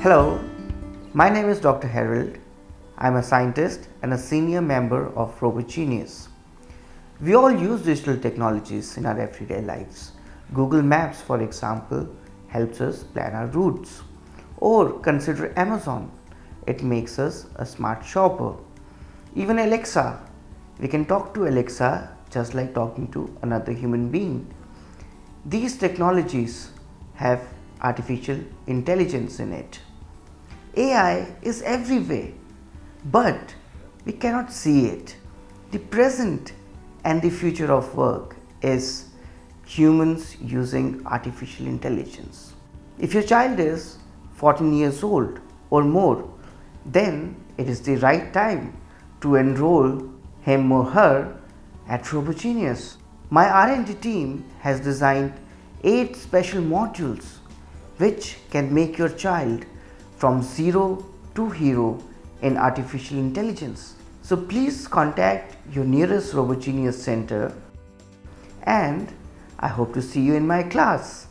Hello, my name is Dr. Harold. I'm a scientist and a senior member of Robogenius. We all use digital technologies in our everyday lives. Google Maps, for example, helps us plan our routes. Or consider Amazon. It makes us a smart shopper. Even Alexa. We can talk to Alexa just like talking to another human being. These technologies have artificial intelligence in it. AI is everywhere, but we cannot see it. The present and the future of work is humans using artificial intelligence. If your child is 14 years old or more, then it is the right time to enroll him or her at Robogenius. My R&D team has designed 8 special modules which can make your child from zero to hero in artificial intelligence. So please contact your nearest Robogenius center and I hope to see you in my class.